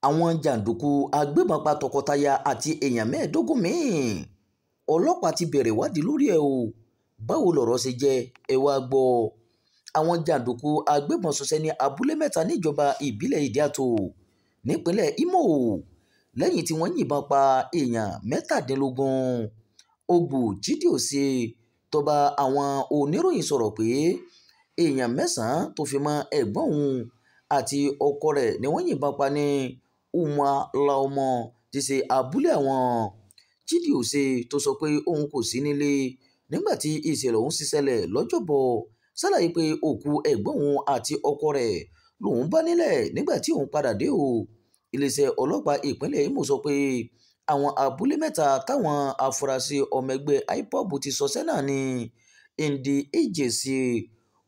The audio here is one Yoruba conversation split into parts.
àwọn jàǹdùkú agbébọn pa tọkọtaya àti èèyàn mẹ́ẹ̀ẹ́dógún míì. Ọlọ́pàá ti bẹ̀rẹ̀ ìwádìí lórí ẹ̀ o. Báwo lọ̀rọ̀ ṣe jẹ́ ẹ wá gbọ́. Àwọn jàǹdùkú agbébọn ṣọṣẹ́ ní abúlé mẹ́ta níjọba ìbílẹ̀ Ìdí-Àtò nípínlẹ̀ Imo lẹ́yìn tí wọ́n yìnbọn pa èèyàn mẹ́tàdínlógún. Ogbu Chidiose tó bá àwọn oníròyìn sọ̀rọ̀ pé èèyàn mẹ́sàn-án tó fi mọ́ ẹ̀gbọ́n òun àti ọkọ rẹ̀ ni wọ́n yìnbọn pa ní Umualaomo tí ṣe abúlé àwọn. Chidiose tó sọ pé òun kò sí nílé nígbà tí ìṣẹ̀lẹ̀ ọ̀hún ṣẹlẹ̀ lọ́jọ́bọ̀ ṣàlàyé pé òkú ẹ̀gbọ́n òun àti ọkọ rẹ̀ lòun bá nílẹ̀ nígbà tí òun padà dé o. Iléeṣẹ́ ọlọ́pàá ìpínlẹ̀ Imo sọ pé àwọn abúlé mẹ́ta táwọn afurasí ọmọ ẹgbẹ́ IPOB ti ṣọṣẹ́ náà ní Ndi-Ejesi,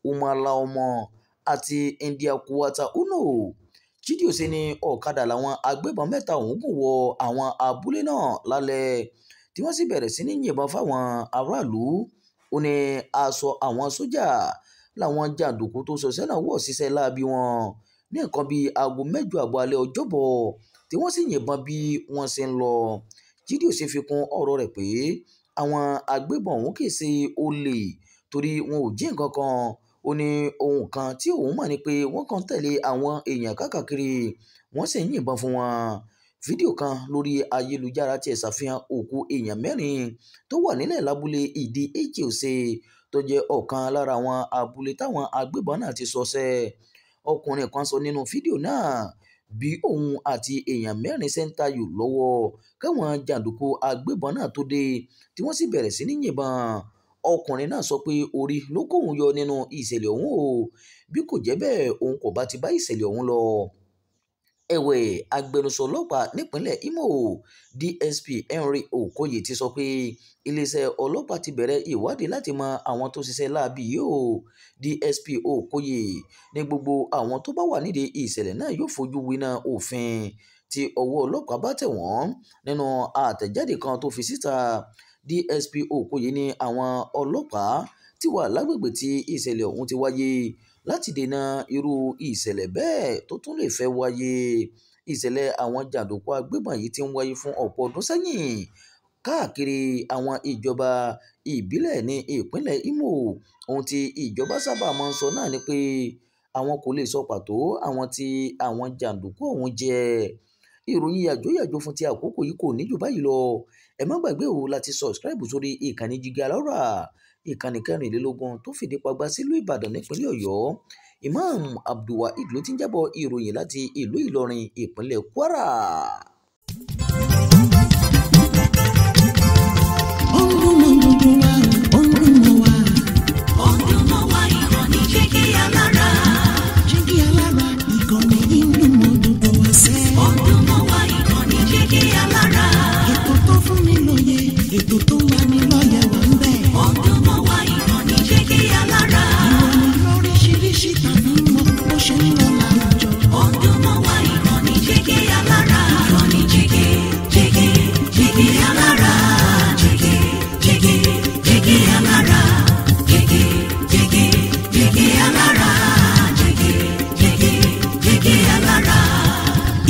Umualaomo àti Ndi-Akwata Uno. Chidiose ní ọ̀kadà làwọn agbébọn mẹ́ta ọ̀hún gùn wọ àwọn abúlé náà lálẹ́ tí wọ́n sì bẹ̀rẹ̀ sí ní yìnbọn fáwọn aráàlú. Ó ní aṣọ àwọn sójà làwọn jàǹdùkú tó ṣọṣẹ́ náà wọ̀ ṣiṣẹ́ láabi wọn ní nǹkan bíi aago 8 àbọ̀ alẹ́ ọjọ́bọ̀ tí wọ́n sì yìnbọn bí wọ́n ṣe ń lọ. Chidiose fi kún ọ̀rọ̀ rẹ̀ pé àwọn agbébọn ọ̀hún kì í ṣe olè torí wọn ò jí nǹkan kan. Ó ní ohun kan tí òun mọ̀ ni pé wọ́n kàn tẹ̀lé àwọn èèyàn káàkiri wọ́n sì ń yìnbọn fún wọn. Fídíò kan lórí ayélujára ti ṣàfihàn òkú èèyàn 4 tó wà nílẹ̀ lábúlé Ndi-Ejesi tó jẹ́ ọ̀kan lára àwọn abúlé táwọn agbébọn náà ti ṣọṣẹ́. Ọkùnrin kan sọ nínú fídíò náà bí òun àti èèyàn 4 ṣe ń tayò lọ́wọ́ káwọn jàǹdùkú agbébọn náà tó dé tí wọ́n sì bẹ̀rẹ̀ sí ní yìnbọn. Ọkùnrin náà sọ pé orí ló kóhun yọ nínú ìṣẹ̀lẹ̀ ọ̀hún o, bí kò jẹ́ bẹ́ẹ̀ òun kò bá ti bá ìṣẹ̀lẹ̀ ọ̀hún lọ. Ẹ̀wẹ̀, agbẹnusọ ọlọ́pàá nípínlẹ̀ Imo DSP Henry Okoye ti sọ pé iléeṣẹ́ ọlọ́pàá ti bẹ̀rẹ̀ ìwádìí láti mọ àwọn tó ṣiṣẹ́ láabi yìí o. DSP Okoye ní gbogbo àwọn tó bá wà nídìí ìṣẹ̀lẹ̀ náà yóò fojú winá òfin tí ọwọ́ ọlọ́pàá bá tẹ̀ wọ́n. Nínú àtẹ̀jáde kan tó fi síta, DSP Okoye ní àwọn ọlọ́pàá ti wà lágbègbè tí ìṣẹ̀lẹ̀ ọ̀hún ti wáyé láti dènà irú ìṣẹ̀lẹ̀ bẹ́ẹ̀ tó tún lè fẹ́ wáyé. Ìṣẹ̀lẹ̀ àwọn jàǹdùkú agbébọn yìí ti ń wáyé fún ọ̀pọ̀ ọdún sẹ́yìn káàkiri àwọn ìjọba ìbílẹ̀ ní ìpínlẹ̀ Imo. Ohun tí ìjọba sábà máa ń sọ náà ni pé àwọn kò lè sọ pàtó àwọn tí àwọn jàǹdùkú ọ̀hún jẹ́. Ìròyìn yàjóyàjó fún ti àkókò yìí kò ní jù báyìí lọ. Ẹ má gbàgbé o láti subscribe sórí ìkànnì Jígí Alárà, ìkànnì 24 tó fìdí pagbá sílùú Ìbàdàn nípínlẹ̀ Ọ̀yọ́. Imam Abdulwaheed ló ti ń jábọ̀ ìròyìn láti ìlú Ìlọrin ìpínlẹ̀ Kwara.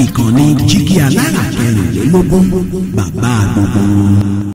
Ìkànnì Jígí Alárà 24, bàbá gbogbo.